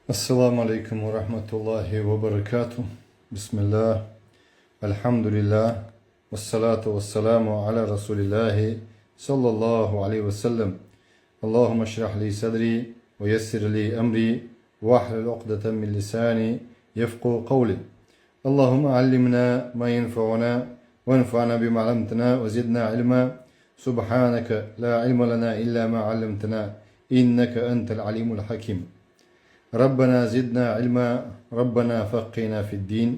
السلام عليكم ورحمة الله وبركاته. بسم الله، الحمد لله، والصلاة والسلام على رسول الله صلى الله عليه وسلم. اللهم اشرح لي صدري ويسر لي أمري واحلل عقدة من لساني يفقه قولي. اللهم علمنا ما ينفعنا وانفعنا بما علمتنا وزدنا علما. سبحانك لا علم لنا إلا ما علمتنا إنك أنت العليم الحكيم. ربنا زدنا علما، ربنا فقهنا في الدين.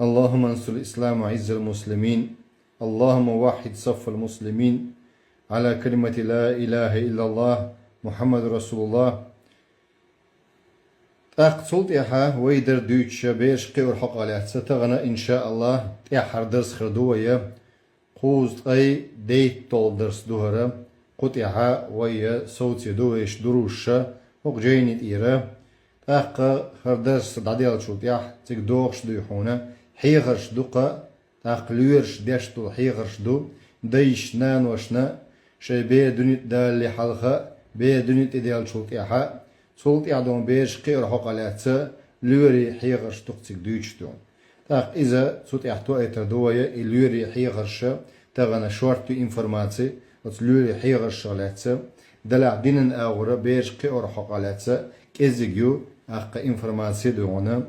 اللهم انصر الإسلام وعز المسلمين. اللهم وحد صف المسلمين على كلمة لا إله إلا الله محمد رسول الله. أقصد إحا ويدر دوتش بيش قيور حق عليه ستغنى إن شاء الله إحر درس خردوية قوز أي ديت طول درس دوهرة قط إحا ويا صوتي دوهش دروش وق جينيت إيرا تاقا خردرس دعديال شوت يح تيك دوغش دو يحونا حيغرش دوقا تاق لورش داشتو حيغرش دو ديش نان وشنا شي بي دونيت دالي حلقة بي دونيت إديال شوت يحا سولت يعدون بيش قير حقالاتسا لوري حيغرش دوقتيك دويتش دون تاق إذا سوت يحتو أيتر دوية لوري حيغرش تاغنا شوارتو إنفرماتي لوري حيغرش غلاتسا دلع دينن أغورا بيش قير حقالاتسا كيزيجيو أقا إنفرماتي دونا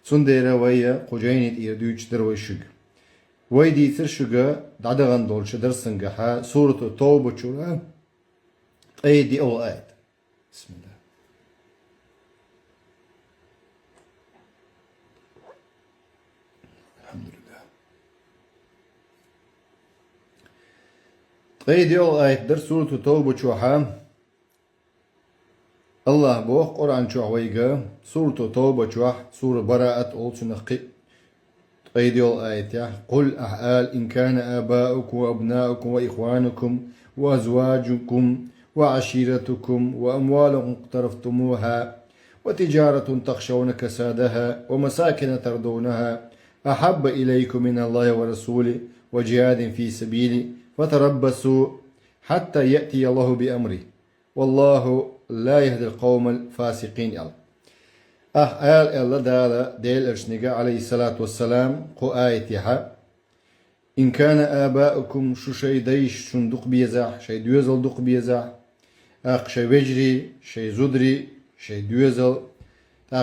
سنديرا ويا قجينيت إير دويتش درويشوغ ويدي ترشوغا دعدغن دولش درسنغها سورة التوبة شورا أيدي أو آيت. بسم الله. الحمد لله. أيدي أو آيت در سورة التوبة شوحا الله بوخ قرآن شوحويغا سورة التوبة شوح سورة براءة أولسن أيديول آية قل أحال إن كان آباؤكم وأبناؤكم وإخوانكم وأزواجكم وعشيرتكم وأموال اقترفتموها وتجارة تخشون كسادها ومساكن ترضونها أحب إليكم من الله ورسوله وجهاد في سبيله فتربصوا حتى يأتي الله بأمره والله لا يهدي القوم الفاسقين. آل الله دالا ديل إرشنيغا عليه الصلاة والسلام قو آيتها إن كان آباؤكم شو شي ديش شندق بيزح شي دوزل دق بيزح شي وجري شي زدري شي دوزل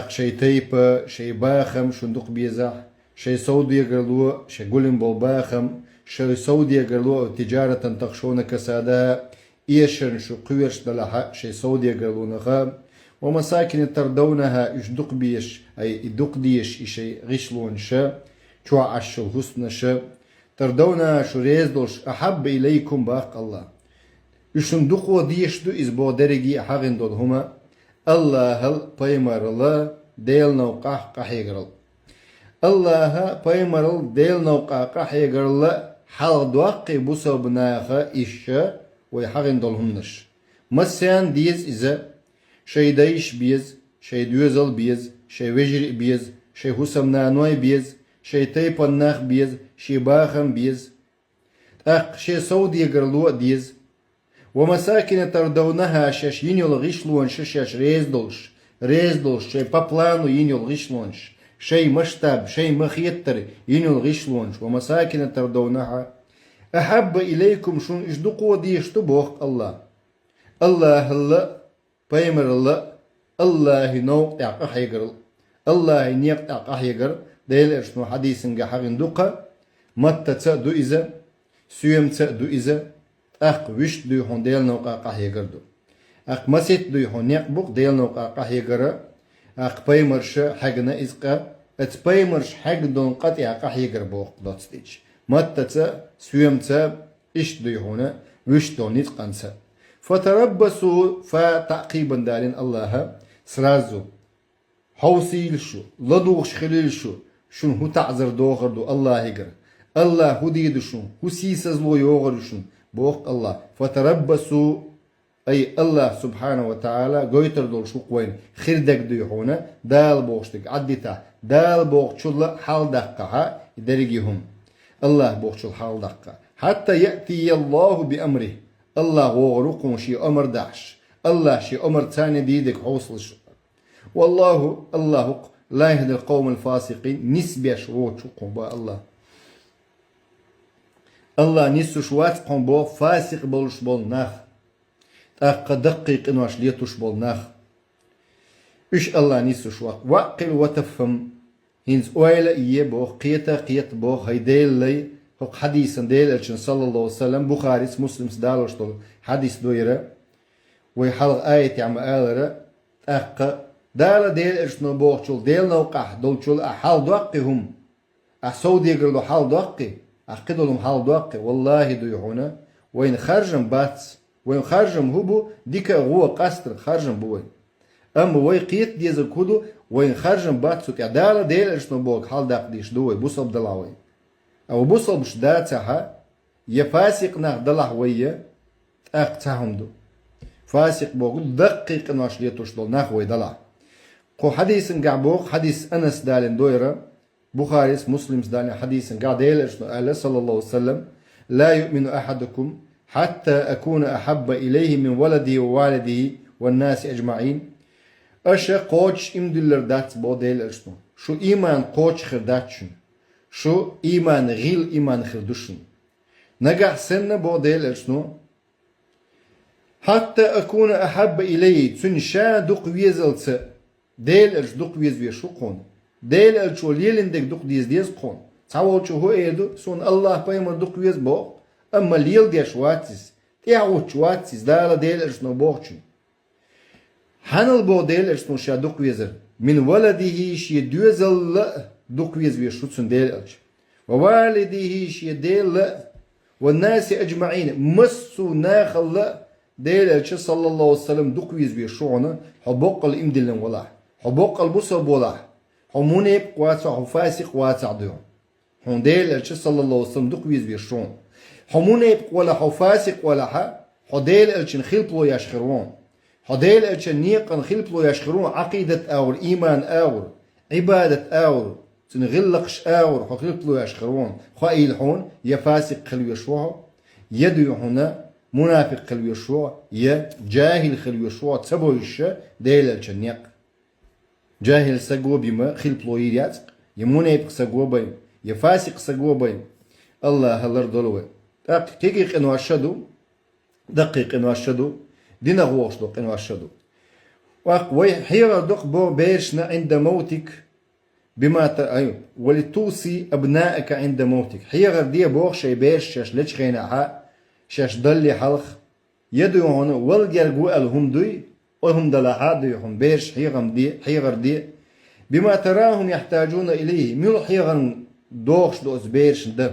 شي تيبا شي باخم شندق بيزح شي سودي قرلو شي قلن بول باخم شي سودي قرلو تجارة تخشون كسادها إيشن شو قويرش دلها شي سودي قرلو نخام ومساكن تردونها إش دق بيش أي دق ديش إشي غشلون شا شو عشل حسن شا تردونها شو ريزدوش أحب إليكم باق الله إشن دقو ديش دو إزبو درجي حقن دول هما الله هل بايمار الله ديل نوقع قحيقرل الله بايمار ديل نوقع قحيقرل حال دوقي بوسو بناخا إشا ويحقن دول همنش مسيان ديز إذا شي دايش بيز شي دوزل بيز شي وجر بيز شي حسم نانوي بيز شي تيبان ناخ بيز شي باخم بيز شي سودي قرلو ديز ومساكن تردونها شاش ينيول غيشلون شاش ريزدولش شي بابلانو ينيول غيشلونش شي مشتاب شي مخيتر ينيول غيشلونش ومساكن تردونها أحب إليكم شون إجدقوا ديش تبوخ الله الله بايمر الله نو يعق حيقر الله نيق يعق حيقر ديل إرشنو حديثنجا حقن دوقا متى تأدو إذا سيوم تأدو إذا وش دو يحون ديل نو يعق حيقر دو مسيت دو يحون نيق بوق ديل نو يعق حيقر بايمرش حقنا إزقا بايمرش حق دون قط يعق حيقر بوق دوت ستيج متى سيوم إش دو يحون وش دو نتقن فتربصوا فتعقيبا دارين الله سرازو حوسيل شو لدوغش خليل شون هو تعذر دوغر دو الله يقر الله هو ديد شون هو سيسز لو يوغر شون بوق الله فتربصوا أي الله سبحانه وتعالى قويتر دول شو قوين خردك دو يحونا دال بوغشتك عدتا دال بوغشل حال دقها درجيهم الله بوغشل حال دقها حتى يأتي الله بأمره الله غورقون شي أمر داش الله شي أمر تاني ديدك حوصل والله الله لا يهدي القوم الفاسقين نسبة شروط با الله الله نسو شوات قوم بو فاسق بولش بول ناخ تاق دقيق انواش ليتوش بول ناخ إيش الله نسو شواق وقل وتفهم هنز أويل إيه بو قيت بو هيديل لي هق حديث ديل الشن صلى الله عليه وسلم بخاري مسلم سدالوش طول حديث دويرة ويحلق آية عم آلرة أق دال ديل الشنو بوغشول ديل نوقع دولشول أحال دوقهم أحسو ديقرلو حال دوقي أقدلهم حال دوقي والله دويحونا وين خرجم باتس وين خرجم هبو ديكا هو قصر خرجم بوين أما وي قيت ديزل كودو وين خرجم باتسو تعدالة ديل الشنو بوغ حال داق ديش دوي بوصل دلاوي أو بوصل بش داتها يفاسق ناخ دلح ويا أقتهم دو فاسق بوغ دقيق ناش ليتوش دول ناخ وي دلح قو حديث نقع بوغ حديث أنس دالين دويرة بخاري مسلم دالين حديث نقع ديل الشنو قال صلى الله عليه وسلم لا يؤمن أحدكم حتى أكون أحب إليه من ولده ووالده والناس أجمعين أشا قوش إمدلر دات بو ديل أشنو شو إيمان قوش خرداتشن شو إيمان غيل إيمان خردوشن نقع سنة بو ديل أشنو حتى أكون أحب إليه تسن شا دوق ويزلت ديل أش دوق ويز شو قون ديل أشو ليلندك دوق ديز قون تعوال شو هو إيدو سون الله بايمر دوق ويز بو أما ليل ديش واتس تيعوش واتس دالا ديل أشنو بوغشن حنل بو ديل اشنو شا دوق ويزر من ولده شي دوزل لا دوق ويز ويشوتسن ديل اش ووالده شي ديل لا والناس اجمعين مسو ناخل لا ديل اش صلى الله عليه وسلم دوق ويز ويشونا حبوق الامدلن ولا حبوق البصب ولا حمونيب قواتع حفاسق واتع ديون هون ديل اش صلى الله عليه وسلم دوق ويز ويشون حمونيب ولا حفاسق ولا حديل اش نخلطلو يشخرون هديل الشنيق نخلطلو يشخرون عقيدة أور إيمان أور عبادة أور تنغلقش أور خلطلو يشخرون خايل حون يفاسق خلو يشوع يدو هنا منافق خلو يشوع يا جاهل خلو يشوع تسبويش ديل الشنيق جاهل سقو بما خلطلو يرياتق يمنافق سقو بيم يفاسق سقو بيم الله هلر دولوه دقيق إنو أشدو دقيق إنو أشدو دينا غوش دوق إنو أشدو وي حيرا دوق بو بيرشنا عند موتك بما أيوه ولتوصي أبنائك عند موتك حيرا دي بوغ شي بيرش شاش ليش خينا شاش دلي حلخ يدو هون والجرقو الهم دوي وهم دلها دوي هم بيرش حيرا دي بما تراهم يحتاجون إليه ميل حيرا دوغش دوز بيرش ده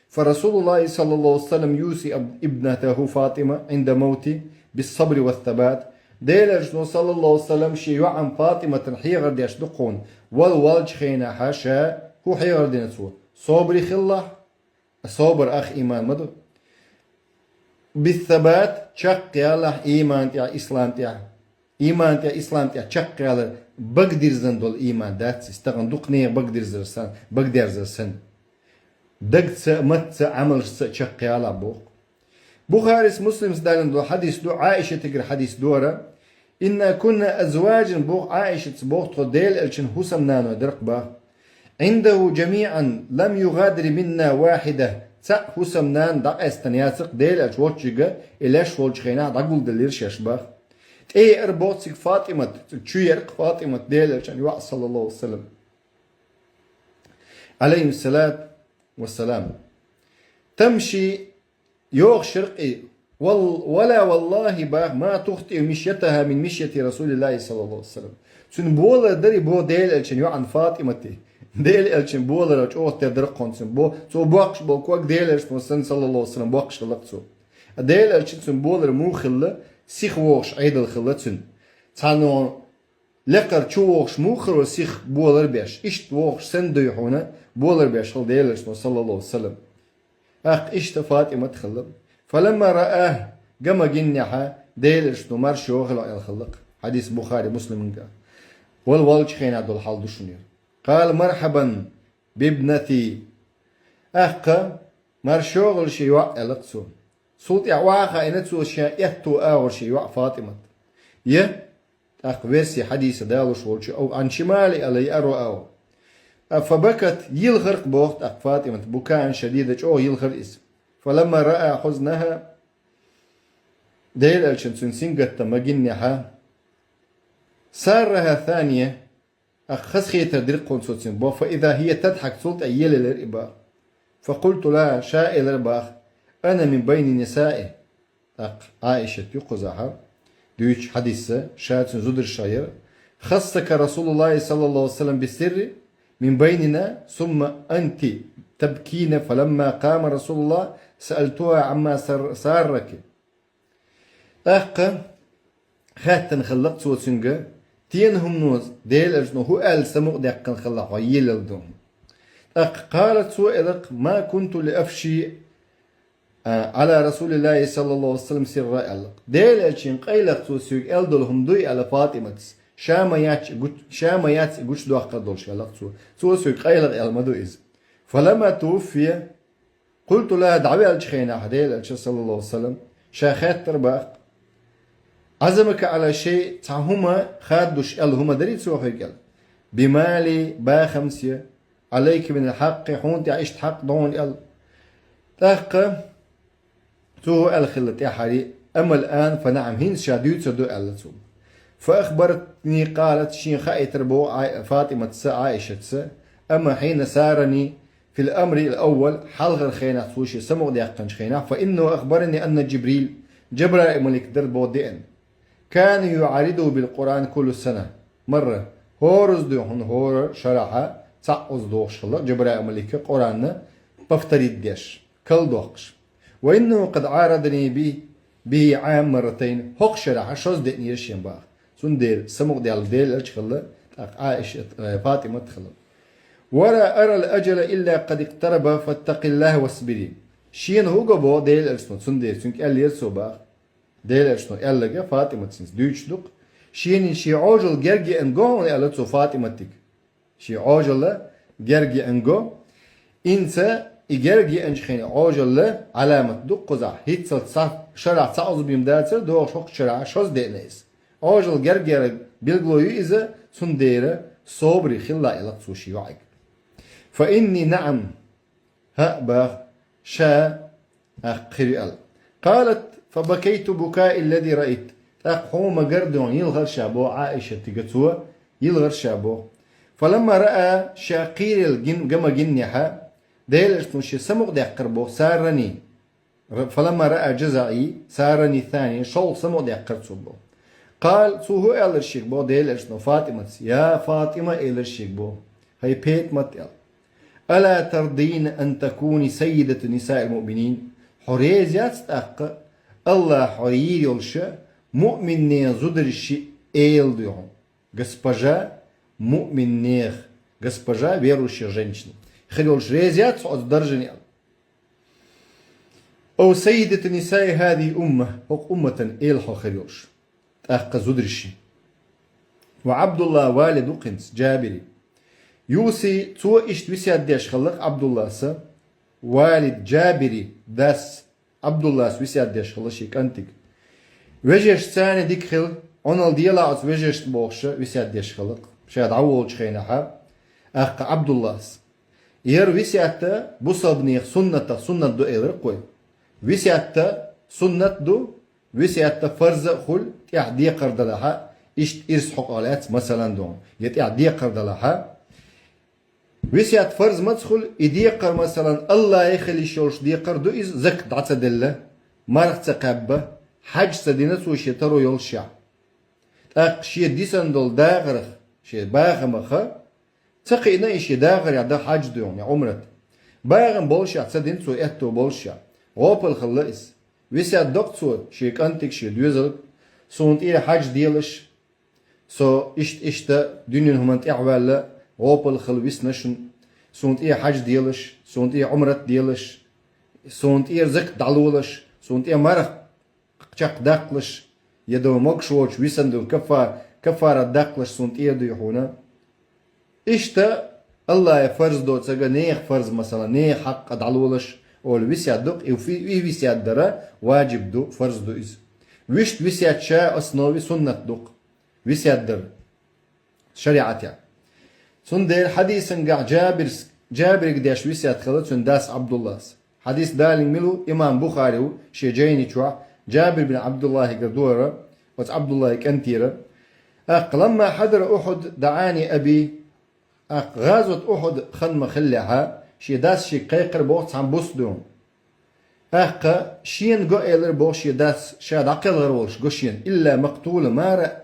فرسول الله صلى الله عليه وسلم يوصي ابنته فاطمة عند موته بالصبر والثبات ديلج صلى الله عليه وسلم شيء عن فاطمة حيغر ديش دقون والوالج خينا حاشا هو حيغر دي نسو صبري خله صبر أخ إيمان مدو بالثبات شق يالله إيمان تيع إسلام تيع إيمان تيع إسلام تيع شق يالله بقدر زندول إيمان دات استغن دقنية بقدر زرسن دقت مت عمل شق يالله بوق بخاري مسلم سدالن دو حديث دو عائشة تقرأ حديث دورة إنا كنا أزواج بوغ عائشة بوغ توديل الشن حسم نانو درقبا عنده جميعا لم يغادر منا واحدة تق حسم نان دق استنياسق ديل الشوتشيغا إلاش والشخينا دقل دليرش يشبه تي أربوتسك فاطمة تشيرق فاطمة ديل الشن يوع صلى الله عليه وسلم عليه الصلاة والسلام تمشي يوغ شرقي ولا والله باغ ما تخطئ مشيتها من مشية رسول الله صلى الله عليه وسلم سن بولا دري بو ديل الشن يو عن فاطمة ديل الشن بولا رج اوت درقون سن بو سو بوقش بو كوك ديل الشن صلى الله عليه وسلم بوقش لقتو ديل الشن سن بولا مو خله سيخ ووغش عيدل خلتن تانو لقر تشوغش مو خرو سيخ بولا بيش اشت ووغش سن ديحونا بولا بيش ديل الشن صلى الله عليه وسلم اشت فاطمة تخلق فلما رآه قام جنحا ديل اشتو مرشو غلق الخلق حديث بخاري مسلم قال والوالج خين عبد الحال دشنير قال مرحبا بابنتي مرشو غل شي وع القسو صوت يعواخا انتسو شا يهتو اور شي وع فاطمة أقويسي حديث دالوش ولش أو عن شمالي علي أرو أو فبكت يلغرق بوقت فاطمة بكاء شديدا أو يلغر اسم فلما رأى حزنها ديل ألشن سنسنجت مجنها سارها ثانية أخسخي تدرق قنصوتين بو فإذا هي تضحك صوت أيل الإرباخ فقلت لها شائل الإرباخ أنا من بين نسائه عائشة يقزها دوش حديثة شاهد زدر الشاير خصك رسول الله صلى الله عليه وسلم بالسر من بيننا ثم أنت تبكين فلما قام رسول الله سألتها عما سارك خاتن خلقت وسنجا تينهم نوز ديل أجنو هو أل سمو دقن خلق ويل الدوم قالت سؤالك ما كنت لأفشي على رسول الله صلى الله عليه وسلم سر ألق ديل أجن قيلق سوسيق ألدلهم دوي على فاطمة شاما ياتش قوش دو أخر دول شالق سوسيق قيلق المدو إز فلما توفي قلت لها دعوي الجخينا ديل أجن صلى الله عليه وسلم شاخات ترباق عزمك على شيء تعهما خادوش هما دريت سوى قال بمالي باخمسية عليك من الحق حون تعيش حق دون ال تاق تو الخلت يا حري اما الان فنعم هين شاديت سدو التو فاخبرتني قالت شين خايت ربو فاطمه عائشه اما حين سارني في الامر الاول حلغ الخينات سوشي سمو ديقن خينا فانه اخبرني ان جبرائيل ملك دربو دين كان يعارضه بالقرآن كل سنة مرة هورز دوحن هور شرحة تعوز دوخشلا جبرائيل ملك قرآن بفتريد ديش كل دوخش وإنه قد عارضني به عام مرتين هوك شرحة شوز دين يرشين باخ سندير سموق ديال الشخلة عائشة فاطمة تخلق ولا أرى الأجل إلا قد اقترب فاتق الله واصبري شين هو قبو ديل الشنو سندير سنك أل يرسو باخ ديل الشنو ألقى فاطمة تسنس دوش دق شين شي عوجل جرجي انقو ألتسو فاطمة تك شي عوجل جرجي انقو إنسا إجرجي انشخين عوجل علامة دق قزع هيتسل شرع تعوز بيمداتر دو شوق شرع شوز دينيس عوجل جرجي بيلقلو إذا سندير صبري خلا ألتسو شي وعيك فإني نعم هأبا شا أقرئ قالت فبكيت بكاء الذي رأيت أقوم قردون يلغر شابو عائشة تقتوى يلغر شابو فلما رأى شاقير الجم جنحة ديل اشتمشي سمق دي قربو سارني فلما رأى جزعي سارني ثاني شول سمق دي قرصبو قال سوهو الرشيك بو ديل اشتم فاطمة يا فاطمة الرشيك بو هي بيت متل ألا ترضين أن تكوني سيدة نساء المؤمنين حريزيات تأق الله حرير يلشا مؤمن نيغ زدر الشيء ايل ديهم госпожа مؤمن نيغ госпожа верующая женщина خليولش ريزيات صعد درجة أو سيدة نساء هذه أمة هو أمة إيل خليولش تأق زدر الشيء وعبد الله والد قنس جابري يوسي تو اشت وسيات ديش خلق عبد الله سا والد جابري داس عبد الله وسيات ديش خلق شيك انتك وجهش ثاني ديك خل اونال ديلا عز وجهش بوخش وسيات ديش خلق شاد عوول شخينها اخ عبد الله ير وسيات بصبني سنة دو اير قوي وسيات سنة دو وسيات فرز خل تعدي قرد لها اشت ارس حقالات مثلا دون يتعدي قرد لها وسيات فرز مدخل يديقر مثلا الله يخلي شولش ديقر دو إز زك دعت دلة مرخ تقبة حج سدينة سوشي ترو يولشع تاق شي ديسن دول داغرخ شي باغمخ تقينا إشي داغر يعدا حج دون عمرت باغم بولشع سدين سو اتو بولشع غوبل خلائس وسيات دكتور شي كانتك شي دوزل سونت إيه حج ديلش سو اشت دنيا همانت اعوال غوبل خلويس نشن سونت إيه حج ديلش سونت إيه عمرت ديلش سونت إيه زك دعلولش سونت إيه مرخ قشق داقلش يدو مقشوش ويسندون كفارة داقلش سونت إيه دو يحونا إشتا الله فرز دو تساقا نيخ فرز مثلا نيخ حق دعلولش أول ويسيات دوق إيه ويسيات درا واجب دو فرز دو إز ويشت ويسيات شا أصنوي سنة دوق وسيات در شريعة يعني سن دير حديث قع جابر قداش وسيات خلط سن داس عبد الله حديث دالين ملو إمام بخاري شي جيني شوع جابر بن عبد الله قردورة وت عبد الله كنتيرة لما حضر أحد دعاني أبي غازوة أحد خن خلها شي داس شي قيقر بوقت عم بوصدون شين جو إلر بوش يداس شاد عقل غرولش قشين إلا مقتول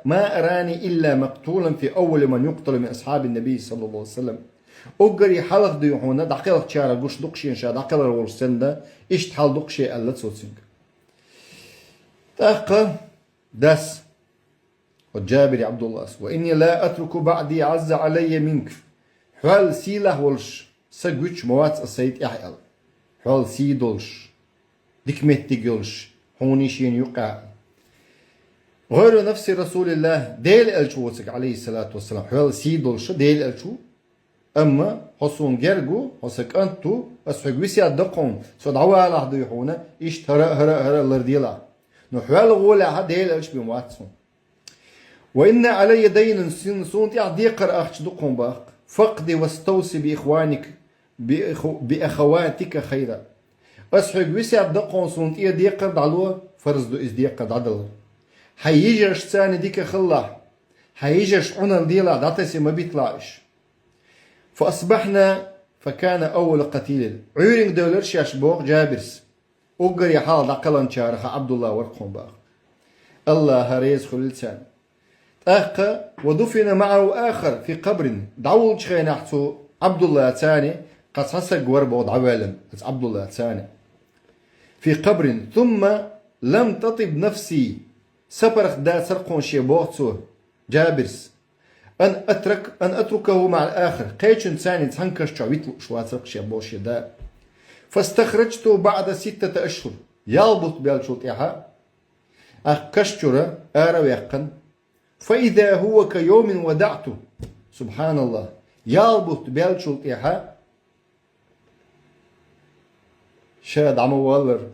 ما أراني إلا مقتولا في أول من يقتل من أصحاب النبي صلى الله عليه وسلم أقري حلق ديوحونا دقيق تشارة قش دقشين شاد عقل غرولش سندا إشت حال دقشي ألا تصوتسنك داس وجابر عبد الله وإني لا أترك بعدي عز علي منك حال سيله ولش سجوش موات السيد إحيال حال سيدولش دكمت تجولش هوني شين يقع غير نفس رسول الله ديل الشوتك عليه الصلاة والسلام حال سيدولش ديل الشو أما حصون جرجو حسك أنتو أسحق دقون صدعوا على حد يحونا إيش هرا الرديلا نحوال غولا ديل الش بمواتسون وإن علي دين سنت يعدي قر أخش دقون باق فقدي واستوصي بإخوانك بأخواتك خيرا أسحق وسيا دقون سنت إيه دي قر دعلوه فرز دو إز دي قر دعدل حيجرش ثاني ديك خلا حيجرش عنا ديلا دعتسي ما بيطلعش فأصبحنا فكان أول قتيل عيرين دولار شاش بوق جابرس أقر يحال دقلن شارخ عبد الله ورقهم باق الله هريز خللسان ودفن معه آخر في قبر دعول شخين أحتو عبد الله الثاني قد حسق وربو عوالم عبد الله الثاني في قبر ثم لم تطب نفسي سبرخ دا سرقون شي بوغتو جابرس أن أتركه مع الآخر قيتشن ثاني تهنكش شعويتلو شو سرق شي بوشي دا فاستخرجته بعد 6 أشهر يالبط بالشلطيحة أكشتر ويقن فإذا هو كيوم ودعته سبحان الله يالبط بالشلطيحة شاد عمو والر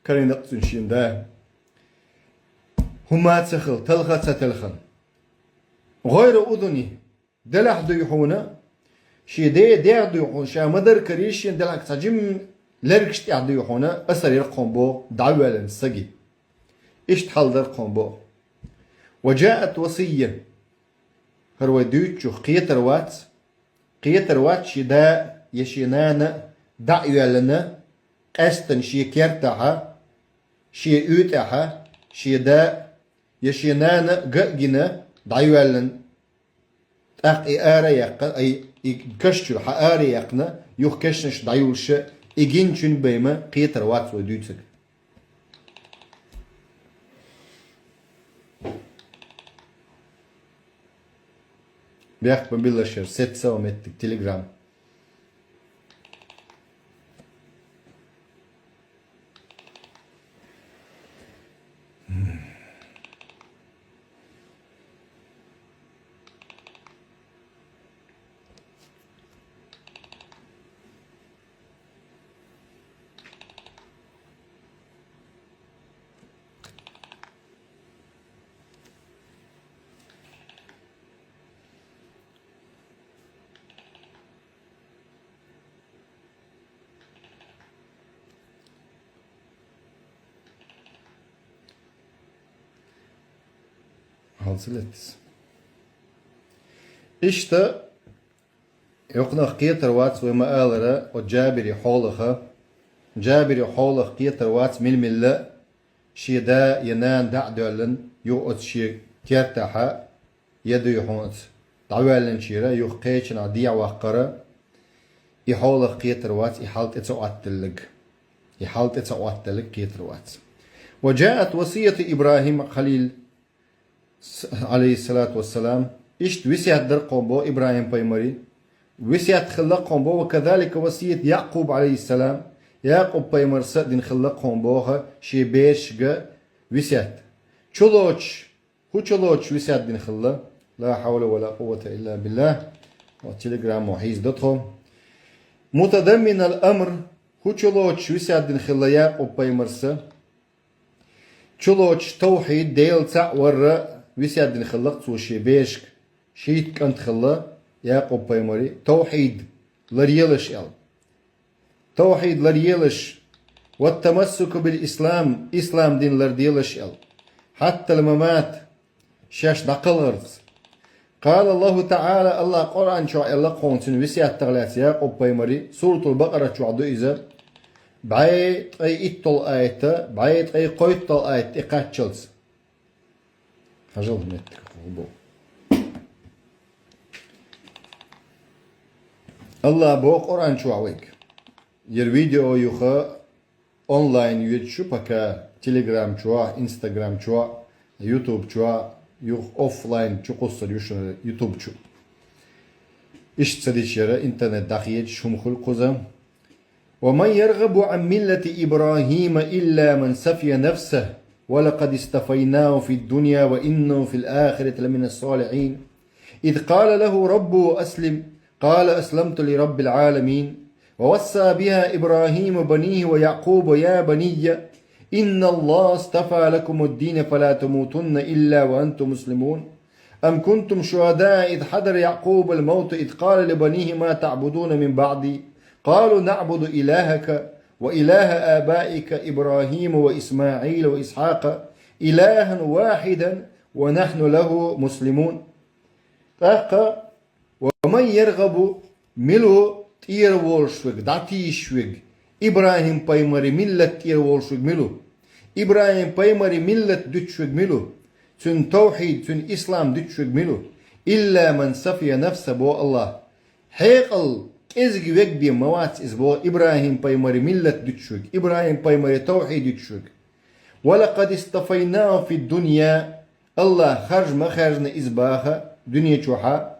كرين نقصن شين دا هما تسخل تلخل ستلخل غير أذني دلح ديحونا شي دير ديحون شا مدر كريشين دلح تجم لركشت ديحونا أسر يرقم بو دعوة سجي إيش تحل درقم بو وجاءت وصية هرو دوتشو قيتر وات شدا يشينانا دعوة لنا قستن شي كيرتها شي اوتها شي دا يشينانا قاقنا دعوة لنا أقي آرى يقن أي كشتر حآرى يقنا يوخ كشنش دعيوش إجينشن بيما قيتر وات ودوتشك بيحكم بالله شر 6 متر تليجرام حصلت إشتا يقنا قيتر وات وما آلرا وجابر حولها جابر حولها قيتر وات من ملة شي دا ينان دعدولن يوقت شي كيرتاحا يدو يحونت دعوالن شيرا يوق قيتشن عديع وقرا يحولها قيتر وات يحالت اتسوات قيتر وات وجاءت وصية إبراهيم خليل عليه الصلاة والسلام إشت وسيات در قنبو إبراهيم بايمري وسيات خلق قنبو وكذلك وصية يعقوب عليه السلام يعقوب بايمر سدين خلق قنبوها شي بيش وسيات چلوچ وسيات دين خلق لا حول ولا قوة إلا بالله وتليجرام وحيز دتهم متضمن الأمر چلوچ وسيات دين خلق يعقوب بايمر چلوچ توحيد ديل تعور ويسياد دين خلق سو شي بيشك شيت كنت خلا يعقوب بايمري توحيد لريلش ال توحيد لريلش والتمسك بالإسلام إسلام دين لرديلش ال حتى الممات شاش دقل غرز قال الله تعالى الله قرآن شو الله قونسن وسيات تغلات يعقوب بايمري سورة البقرة شو عدو إذا بعيد أي إتل آية بعيد أي قيت آية إقاتشلز هجل متك خلبو الله بو قرآن شو عويك ير فيديو يخا أونلاين يوتشو بكا تليجرام شو إنستغرام شو يوتيوب شو يخ أوفلاين شو قصر يوشن يوتيوب شو إيش تصديش يرى إنترنت داخية شو مخلق قزم ومن يرغب عن ملة إبراهيم إلا من سفي نفسه ولقد استفيناه في الدنيا وإنه في الآخرة لمن الصالحين إذ قال له ربه أسلم قال أسلمت لرب العالمين ووصى بها إبراهيم بنيه ويعقوب يا بني إن الله اصطفى لكم الدين فلا تموتن إلا وأنتم مسلمون أم كنتم شهداء إذ حضر يعقوب الموت إذ قال لبنيه ما تعبدون من بعدي قالوا نعبد إلهك وإله آبائك إبراهيم وإسماعيل وإسحاق إلها واحدا ونحن له مسلمون ومن يرغب ملو تير وولشوك داتيشوك إبراهيم بايمري ملة تير وولشوك ملو إبراهيم بايمري ملة دتشوك ملو تن توحيد تن إسلام دتشوك ملو إلا من سفي نفسه بو الله حيقل إزغ وك بي موات إزبو إبراهيم بايمري ملة دتشوك إبراهيم بايمري توحيد دتشوك ولقد استفيناه في الدنيا الله خرج ما خرجنا إزباها دنيا شوحا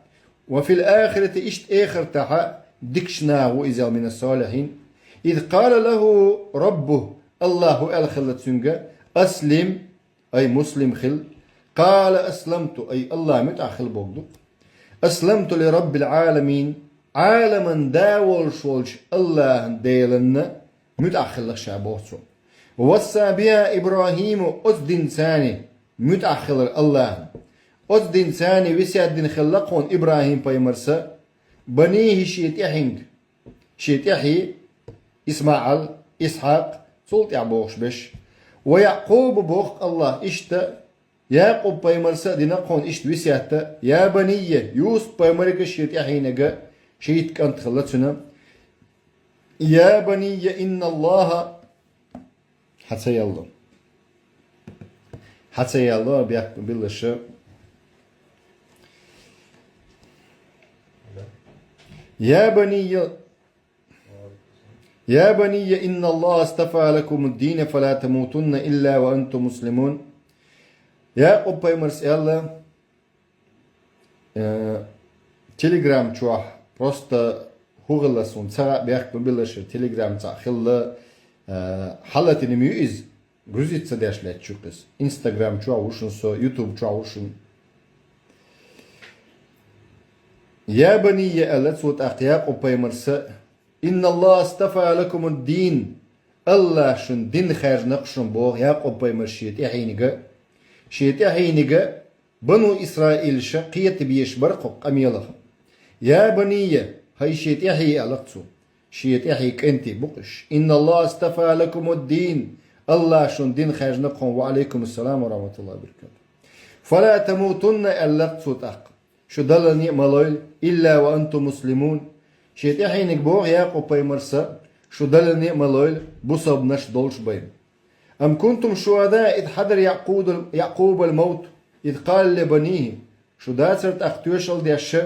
وفي الآخرة إشت آخر تحا دكشناه إذا من الصالحين إذ قال له ربه الله الخلت سنجا أسلم أي مسلم خل قال أسلمت أي الله متأخل بوغدو أسلمت لرب العالمين عالما داول شولش الله ديلنا متأخل شابوتو ووصى بها إبراهيم أسدن ثاني متأخل الله أسدن ثاني وسيادن خلقون إبراهيم بايمرسا بنيه شيت يحي إسماعيل إسحاق سلط يعبوش بش ويعقوب بوخ الله إشتا يعقوب بايمرسا دينقون إشت وسياتا يا بنية يوسف بايمرك شيت يحي نجا شيت كانت خلتنا يا بني إن الله حتى الله بيحكم بالله يا بني إن الله اصطفى لكم الدين فلا تموتن إلا وأنتم مسلمون يا قبي مرسي تليجرام شوح просто хугалаsun цара бяхпен билашир телеграм ца хилла халатини мюиз грузица дэшлет чукис инстаграм чуа ушун со ютуб чуа ушун يا بني ألا صوت أقياق وبيمرسا إن الله اصطفى لكم الدين الله شن دين خارج نقشن بوغ ياق وبيمرشيت يحينيغا بنو إسرائيل شقية بيش برقو قميلها يا بني هاي شيت يحيي ألقصو شيت يحيي كنتي بقش إن الله اصطفى لكم الدين الله شن دين خارج نقشن وعليكم السلام ورحمة الله وبركاته فلا تموتن ألقصو تاق شو دلني ملويل إلا وأنتم مسلمون شيت يحينك بوغ ياقو بيمرسا شو دلني ملويل بصب نش دولش بين أم كنتم شهداء إذ حضر يعقوب الموت إذ قال لبنيه شو داسرت أختوشل ديش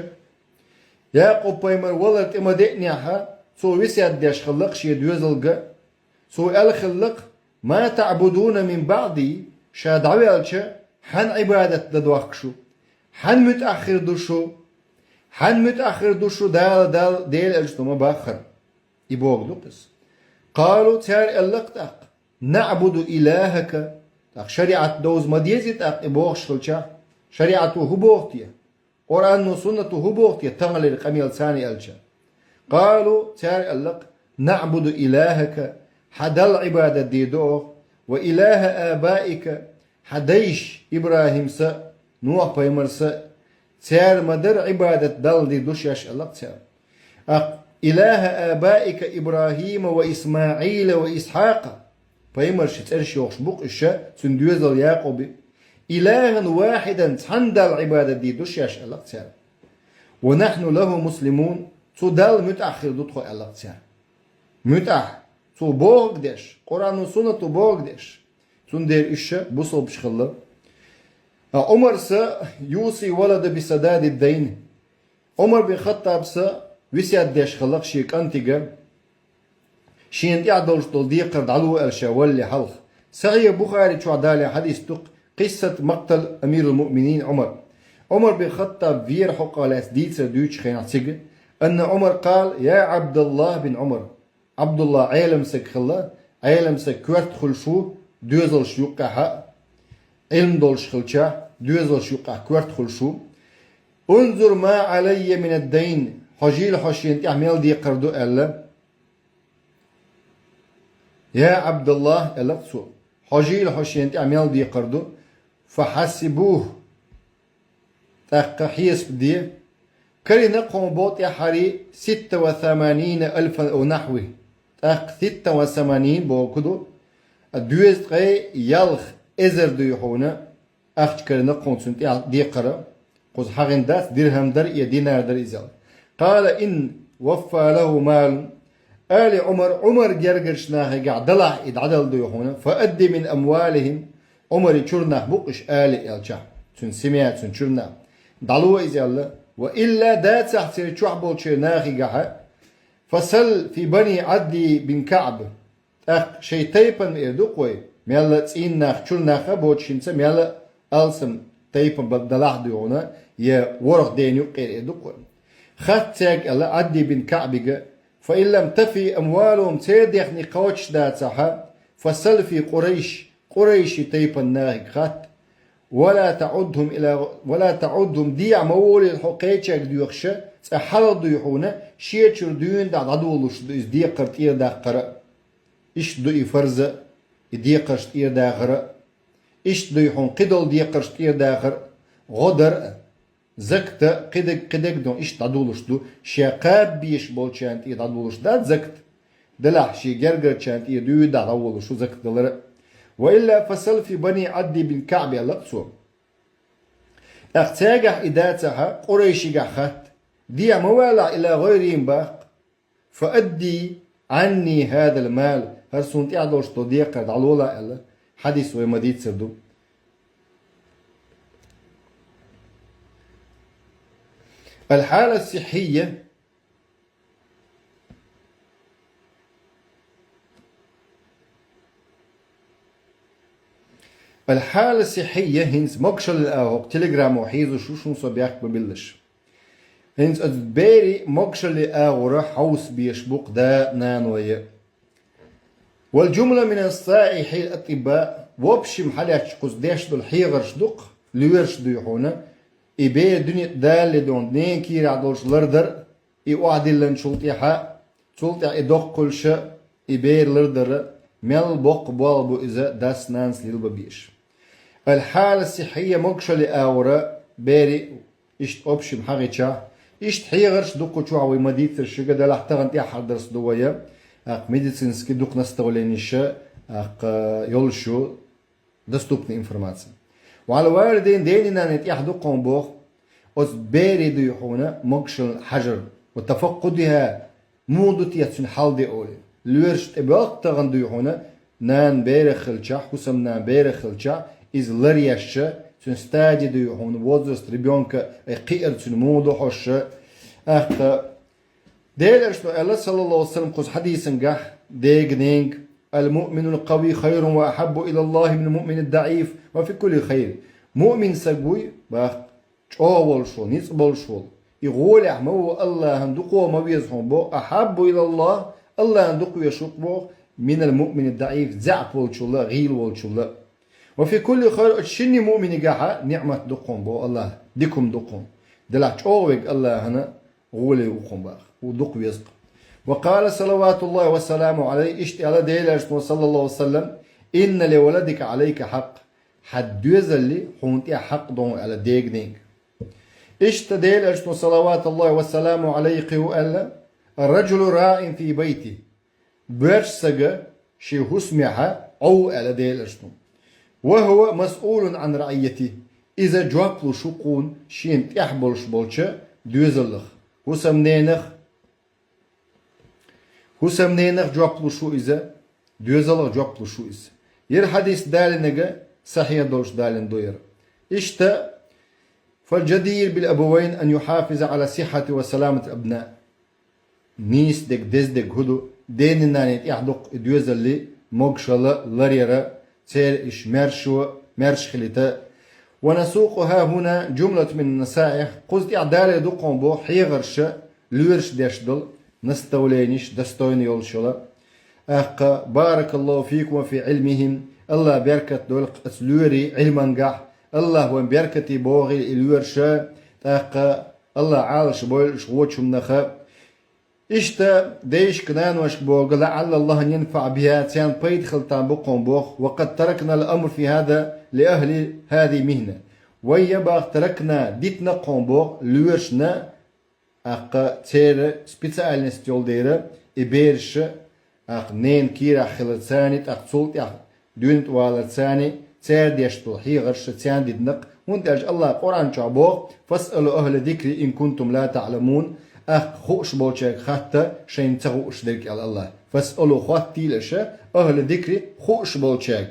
يعقوب بيمر ولد إما دئنيها سو وسياد ديش خلق شي دوزلغ سو الخلق ما تعبدون من بعدي شاد عوالش حن عبادة ددوخشو حن متأخر دوشو دال ديل أجتما باخر يبوغ دوكس قالوا تار اللقتاق نعبد إلهك تاق شريعة دوز مديزي تاق يبوغ شلشا شريعته هبوغتيا قرآن سنته هبوغتيا تغلي القميل ثاني ألشا قالوا تار اللق نعبد إلهك حدل عبادة ديدوغ وإله آبائك حديش إبراهيم سا نوح بيمرس تار مدر عبادة دل دي دوش يش الله تار إله آبائك إبراهيم وإسماعيل وإسحاق بيمرش ترش يوش بوق الشا سندوز الياقوب إلها واحدا تحند العبادة دي دوش يش الله تار ونحن له مسلمون تدل متأخر دخل الله تار متأخر تو بوغ ديش قرآن وسنة تو بوغ ديش سندير إشا بوصل بشخلة عمر يوصي ولد بسداد الدين عمر بن الخطاب وسياد ديش خلق شيك أنتيجا شين يعدلش دول ديقر دعلو الشا ولي حلق صحيح بخاري شو عدالة حديث تق قصة مقتل أمير المؤمنين عمر بن الخطاب فير حقالات ديتر دوش خيناتيجا أن عمر قال يا عبد الله بن عمر عبد الله عالم سك خلا عالم سك كورت خلشو دوزل شيوقع علم دولش خلشا دوزل شيوقع كورت خلشو انظر ما علي من الدين حجيل حشين تعمل دي قردو ألا يا عبد الله ألا تسو حجيل حشين تعمل دي قردو فحسبوه تقحيس بدي كرينا قومبوت يا حري 86,000 أو نحوه 86 بوكدو الدوز قي يلخ ازر ديحونا اخش كرنا قونسنت دي قرا قوز حقن داس درهم در يا دينار در ازال قال ان وفى له مال آل عمر جرجرشناه قعدله ادعدل ديحونا فأدي من اموالهم عمر يشرنا بقش آل الجا تن سميات تن شرنا دعلوا ازال وإلا دات سحسر شعبول شرناخي قحا فصل في بني عدي بن كعب أخ شي تيبن إردوقوي ميالا تسين ناخ شل ناخا بوتشينسا ميالا ألسم تيبن بدلاح ديونا يا ورق دينيو قير إردوقوي خات تاك ألا عدي بن كعب فإن لم تفي أموالهم تيديخني قوتش دات سحا فصل في قريش تيبن ناخي خات ولا تعدهم ديع مولي الحقيقة ديوخشة تحرض ديوحونا شيتشر ديون دا عدولوش دي قرت إير دا قرأ إش دي فرزة دي قرشت إير دا غرأ إش ديوحون قدل دي قرشت إير دا غرأ غدر زكت قدك دون إش عدولوش دو شاقاب بيش بول چانت إير عدولوش دا زكت دلح شي جرجر چانت إير ديو دا عدولوش زكت دلر وإلا فصل في بني عدي بن كعب لقصو اختاجح إداتها قريشي خات دي موالع إلى غيرهم باق فأدي عني هذا المال هرسون تعدوش تضيق دعلولا إلا حديث ومديد سردو الحالة الصحية الحالة الصحية هنس مقشل الأهوك تليجرام وحيزو شوشون صبياك ببلش هنس أدباري مقشل الأهورة حوس بيشبق دا نانوية والجملة من الصائح الأطباء وبشم حالات قصداش دول حيغرش دق لورش ديحونا إبير دنيا دال دون دين كير عدولش لردر إوعدل لن شلطيحا شلطيح إدوق كل شيء إبير لردر مل بق بالبو إذا داس نانس للببيش الحالة الصحية مقشل أورا باري إشت أبشم حقيقة إشت حيغرش دوكو شوعوي مديتر شيغا دلحتغن تيحر درس دوايا أق ميديسينسكي دوك نستولينيشا أق يولشو доступная информация وعلى والدين ديننا نتيح دوكم بوخ أز باري ديحونا مقشل حجر وتفقدها مودة يتسن حال دي أولي لورش تباق تغن ديحونا نان باري خلچا حسم نان باري خلچا из ларьяща, тюн стадии даю, он возраст ребенка, قير тюн موضوع حشة. دير что الله صلى الله عليه وسلم قص حديثا جح ديجنينج المؤمن القوي خير وأحب إلى الله من المؤمن الضعيف وفي كل خير. مؤمن سجوي بخ أول شو نسبل شو يقول أحمو الله هندقوا ما بيزهم بو أحب إلى الله الله هندقوا يشوق بو من المؤمن الضعيف زعب والشلا غيل والشلا. وفي كل خير أشني مؤمن جاها نعمة دقون بو الله ديكم دقون دلعش أوج الله هنا غولي وقوم باخ ودق ويسق. وقال صلوات الله وسلامه عليه اشت على ديلش صلى الله عليه وسلم إن لولدك عليك حق حد دوزلي حونتي حق دون على ديغنينك اشتديل اشتو صلوات الله والسلام عليك وألا الرجل راع في بيتي برش سجا شي هسمعها أو على ديل اشتو وهو مسؤول عن رعيتي إذا جوابلو شقون شين تحبلش بولشا دوزلخ هسمنينخ جوابلو شو إذا دوزلخ جوابلو شو إذا ير حديث دالنجا صحيح دولش دالن دوير اشتا فالجدير بالأبوين أن يحافظ على صحة وسلامة الأبناء نيس دك دز دك هدو دين نانيت يحدق دوزل لي موغشلا لريرا تير إش مرش خليتا ونسوقها هنا جملة من النصائح قصد إعدال دقون بو حيغرش لورش داشدل نستولينش دستوين يولشلا أحقا بارك الله فيكم وفي علمهم الله بركة دول أسلوري علما قح الله وان بركتي بوغي الورشا أحقا الله عالش بول شغوتشم نخا إشتا ديش كنان وش بوغ لعل الله ينفع بها تيان بيد خلطان بقون بوغ وقد تركنا الأمر في هذا لأهل هذه مهنة ويباغ تركنا ديتنا قون بوغ لورشنا أحقا تير سبيتسالنس يول ديرا إبيرش أخ نين كيرا خلتساني تأخصولت أخ دونت والتساني تير ديشتو حي غرش تيان ديدنق وانتاج الله قرآن شعبوه فاسألوا أهل ذكر إن كنتم لا تعلمون أخ خوش بوشاك حتى شين تغوش ذلك على الله فاسألوا خواتي لشا أهل ذكر خوش بوشاك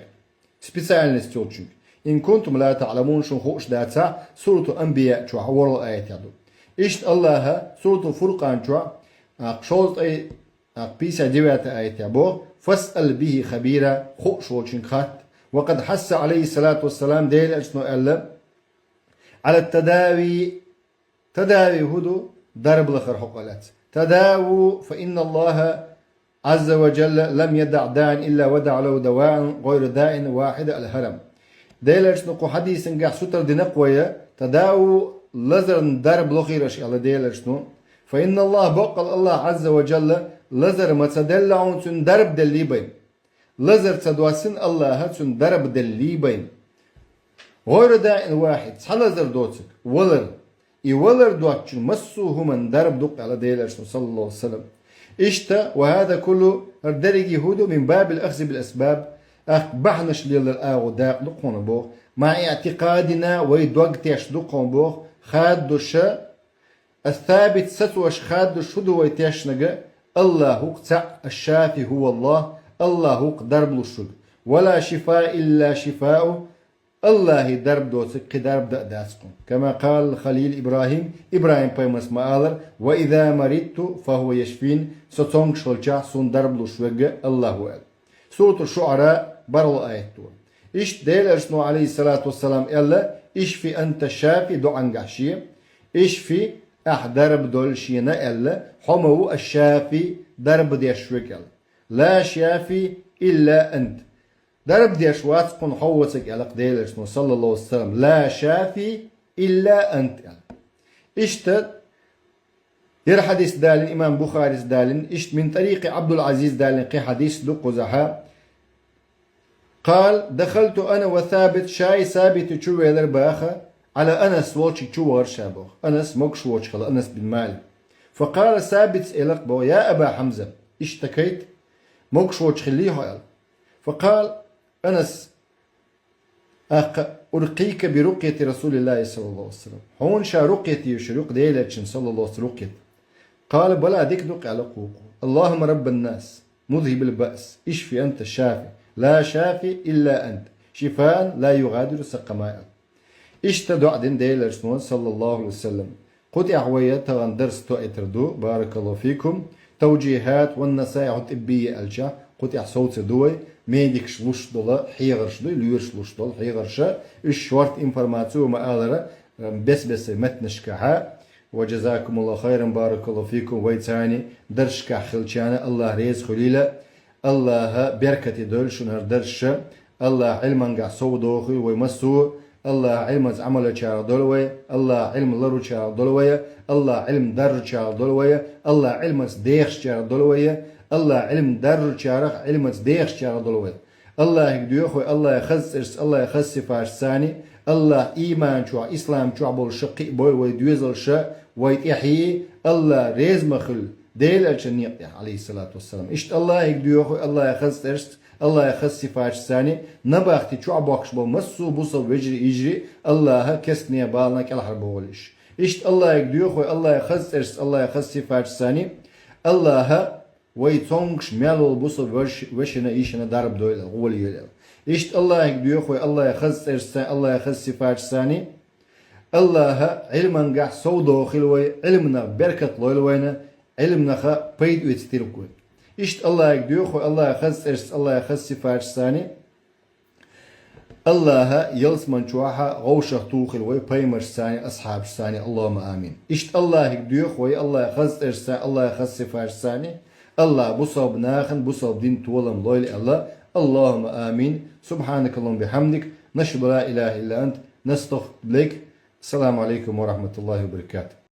سبيسالنس يولشنك إن كنتم لا تعلمون شن خوش داتا سورة أنبياء شو حوار الآيات يدو إشت الله سورة الفرقان شو أخ شوط أي بيسا ديوات آيات يابو فاسأل به خبيرا خوش وشن خات وقد حس عليه الصلاة والسلام ديل أجنو ألا على تداوي هدو ضرب لخر حقلات تداووا فإن الله عز وجل لم يدع داع إلا ودع له دواء غير داء واحد الهرم ديل أجنو حديث نقح ستر دنقوية تداووا لزر ضرب لخير أشي على ديل أجنو فإن الله بقل الله عز وجل لزر ما تدلعون تن درب دلي بين لزر تدواسن الله تن درب دلي بين غير داء واحد حلزر دوتك ولر ولر دوتش مسوه من درب دق على ديل صلى الله عليه وسلم اشتا وهذا كله الدرج يهود من باب الأخذ بالأسباب بحنش للآغو داق دقون بوخ مع اعتقادنا ويدوغتيش دقون بوخ خادش الثابت ستوش خادش هدو ويتيشنغ الله قطع الشافي هو الله قدرب للشد ولا شفاء إلا شفاء الله درب دوتك درب داسكم كما قال الخليل إبراهيم بيمس مآلر وإذا مرضت فهو يشفين ستونك شلجا سون درب للشوغ الله وعلا سورة الشعراء برل آيات دول إيش ديل أرسنو عليه الصلاة والسلام إلا إشفي أنت الشافي دعان قحشية إشفي درب دول شينا إلا حمو الشافي درب ديشوك إلا لا شافي إلا أنت درب ديشوات قن حوتك إلا قديل اسمه صلى الله عليه وسلم لا شافي إلا أنت إلا إشتد ير حديث دالين إمام بخاري دالين إشت من طريق عبد العزيز دالين قي حديث لقزها قال دخلت أنا وثابت شاي ثابت شويلر باخا على أنس ووتشي شوار شابوخ أنس موكش ووتش خلا أنس بن مالك فقال ثابت إلق بو يا أبا حمزة اشتكيت موكش ووتش خليه فقال أنس أرقيك برقية رسول الله صلى الله عليه وسلم هون شا رقيتي يشرق ديلتشن صلى الله عليه وسلم قال بلا ديك دق على قوقه اللهم رب الناس مذهب البأس اشفي أنت الشافي لا شافي إلا أنت شفاء لا يغادر سقما اشتدوا عدن ديل رسول صلى الله عليه وسلم قد أعوية تغن درس تؤتردو بارك الله فيكم توجيهات والنصائح الطبية الجا قد أحصوت دوي ميديك شلوش دولا حيغرش دوي ليور شلوش دولا حيغرشا الشورت إنفورماتيو مآلرة بس متنشكها وجزاكم الله خيرا بارك الله فيكم ويتاني درشكا خلشانا الله ريز خليلة الله بركة دول شنهر درش الله علما قع صودوخي ويمسو الله علم عمل شار دولوي الله علم لرو شار دولوي الله علم در شار دولوي الله علم ديخ شار دولوي الله علم در شار علم ديخ شار دولوي Allah diyor koy Allah khaz ers Allah khaz sifar sani Allah iman çu İslam çu bol şaqi boy ve düzel şa ve ihyi Allah rez makhul değil elçin aleyhissalatu vesselam. İşte Allah diyor koy Allah khaz ers Allah khaz sifar sani nabaqti çu bakış bol masu bu vecri icri Allah'a kesniye bağlanak el harbi oluş. İşte Allah diyor koy Allah khaz ers Allah khaz sifar sani Allah'a ve tongs melol busa veşine işine darb doyle goliyle. İşte Allah diyor koy Allah'a khaz ersen Allah'a khaz sifat sani Allah'a ilmen gah so dokhil ve ilmna berkat loylwayna ilmna kha payd ütstir koy. İşte Allah diyor koy Allah'a khaz ersen Allah'a khaz sifat sani Allah'a yalsman çuaha gavşah tuğil ve paymer sani ashab sani Allahümme amin. İşte Allah diyor koy Allah'a khaz ersen Allah'a khaz sifat sani Allah bu sab naxın bu sab din tuvalam loyli Allah Allahümme amin. Subhanakallahum bihamdik. Neşhadu la ilahe illa ent. Nestağfirullah. Selamun aleyküm ve rahmetullahi ve berekatuhu.